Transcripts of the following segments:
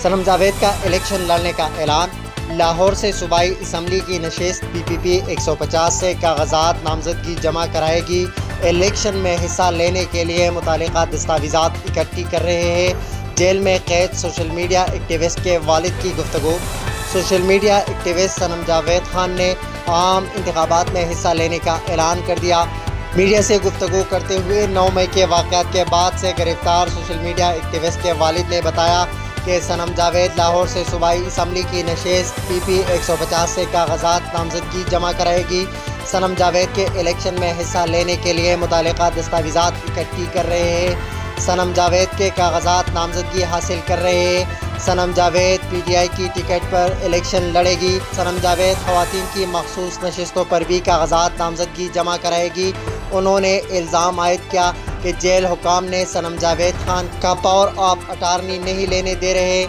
सनम जावेद का इलेक्शन लड़ने का ऐलान। लाहौर से सूबाई असम्बली की नशिस्त PPP 150 से कागजात नामजदगी जमा कराएगी। इलेक्शन में हिस्सा लेने के लिए मुतालिका दस्तावेज़ात इकट्ठी कर रहे हैं। जेल में कैद सोशल मीडिया एक्टिविस्ट के वालिद की गुफ्तगू। सोशल मीडिया एक्टिविस्ट सनम जावेद खान ने आम इंतखाबात में हिस्सा लेने का ऐलान कर दिया। मीडिया से गुफ्तगू करते हुए 9 मई के वाक़यात के बाद से गिरफ्तार सोशल मीडिया एक्टिविस्ट के वालिद ने बताया कि सनम जावेद लाहौर से सूबाई असम्बली की नशिस्त PP 150 से कागजात नामजदगी जमा कराएगी। सनम जावेद के इलेक्शन में हिस्सा लेने के लिए मुतालिका दस्तावेज़ात इकट्ठी कर रहे हैं। सनम जावेद के कागजात नामजदगी हासिल कर रहे हैं। सनम जावेद PTI की टिकट पर इलेक्शन लड़ेगी। सनम जावेद ख़वातीन की मखसूस नशिस्तों पर भी कागजात नामजदगी जमा कराएगी। उन्होंने इल्ज़ाम आयद किया कि जेल हुकाम ने सनम जावेद खान का पावर ऑफ अटारनी नहीं लेने दे रहे।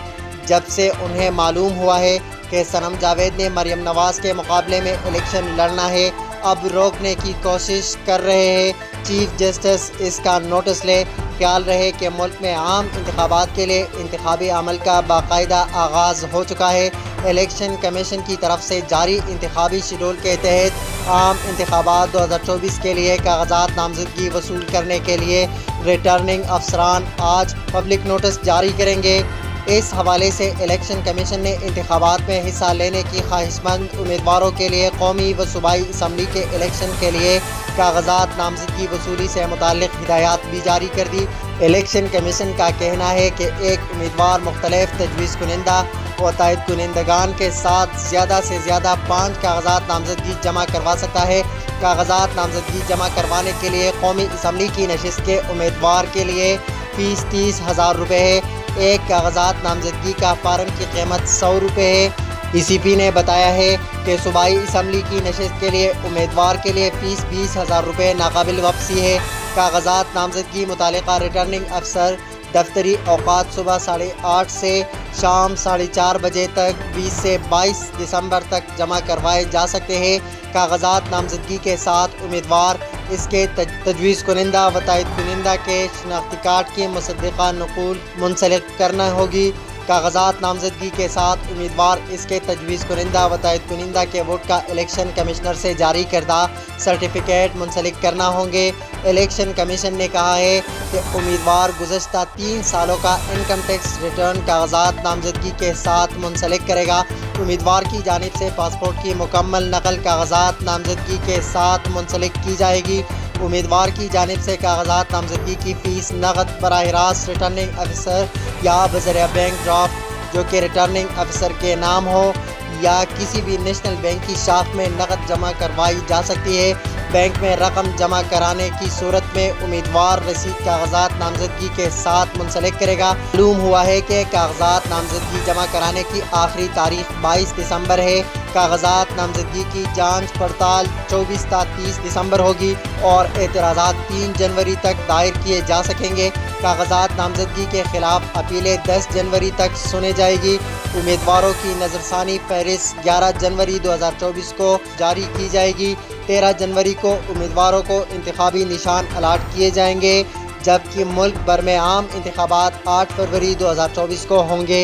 जब से उन्हें मालूम हुआ है कि सनम जावेद ने मरियम नवाज़ के मुकाबले में इलेक्शन लड़ना है, अब रोकने की कोशिश कर रहे हैं। चीफ जस्टिस इसका नोटिस ले। ख्याल रहे कि मुल्क में आम इंतखाबात के लिए इंतखाबी अमल का बाकायदा आगाज़ हो चुका है। इलेक्शन कमीशन की तरफ से जारी इंतखाबी शेड्यूल के तहत आम इंतखाबात 2024 के लिए कागजात नामजदगी वसूल करने के लिए रिटर्निंग अफसरान आज पब्लिक नोटिस जारी करेंगे। इस हवाले से इलेक्शन कमीशन ने इंतखाबात में हिस्सा लेने की ख्वाहिशमंद उम्मीदवारों के लिए कौमी व सूबाई असम्बली के इलेक्शन के लिए कागजात नामजदगी वसूली से मुताल्लिक़ हिदायत भी जारी कर दी। इलेक्शन कमीशन का कहना है कि एक उम्मीदवार मुख्तलिफ तजवीज़ कुनिंदा व तायद कुनिंदगान के साथ ज़्यादा से ज़्यादा 5 कागजात नामजदगी जमा करवा सकता है। कागजात नामजदगी जमा करवाने के लिए कौमी असम्बली की नशिस्त के उम्मीदवार के लिए फ़ीस 30,000 रुपये है। एक कागजात नामजदगी का फार्म की कीमत 100 रुपये है। ECP ने बताया है कि सूबाई असम्बली की नशिस्त के लिए उम्मीदवार के लिए फ़ीस 20,000 रुपये नाकाबिल वापसी है। कागजात नामजदगी मुतालिका रिटर्निंग अफसर दफ्तरी औकात सुबह 8:30 से शाम 4:30 बजे तक 20 से 22 दिसंबर तक जमा करवाए जा सकते हैं। कागजात नामजदगी के साथ उम्मीदवार इसके तजवीज़ कुनिंदा व तायद कुनिंदा के शनाख्ती कार्ड की मुसद्दिक़ा नक़ूल मुंसलिक करना होगी। कागजात नामजदगी के साथ उम्मीदवार इसके तजवीज़ कुनिंदा व तायद कुनिंदा के वोट का इलेक्शन कमिश्नर से जारी करदा सर्टिफिकेट मुंसलिक करना होंगे। इलेक्शन कमीशन ने कहा है कि उम्मीदवार गुज़श्ता 3 सालों का इनकम टैक्स रिटर्न कागजात नामजदगी के साथ मुंसलिक करेगा। उम्मीदवार की जानिब से पासपोर्ट की मुकम्मल नकल कागजात नामजदगी के साथ मुंसलिक की जाएगी। उम्मीदवार की जानिब से कागजात नामजदगी की फ़ीस नकद बराह रास्त रिटर्निंग अफसर या बज़रिया बैंक ड्राफ्ट जो कि रिटर्निंग अफसर के नाम हो या किसी भी नेशनल बैंक की शाख में नकद जमा करवाई जा सकती है। बैंक में रकम जमा कराने की सूरत में उम्मीदवार रसीद कागजात नामजदगी के साथ मुंसलिक करेगा। मालूम हुआ है कि कागजात नामजदगी जमा कराने की आखिरी तारीख 22 दिसंबर है। कागजात नामजदगी की जांच पड़ताल 24 ta 30 दिसंबर होगी और एतराज़ात 3 जनवरी तक दायर किए जा सकेंगे। कागजात नामजदगी के खिलाफ अपीलें 10 जनवरी तक सुनी जाएगी। उम्मीदवारों की नज़रसानी फहरिस्त 11 जनवरी 2024 को जारी की जाएगी। 13 जनवरी को उम्मीदवारों को इंतखाबी निशान अलाट किए जाएंगे, जबकि मुल्क भर में आम इंतखाबात 8 फरवरी 2024 को होंगे।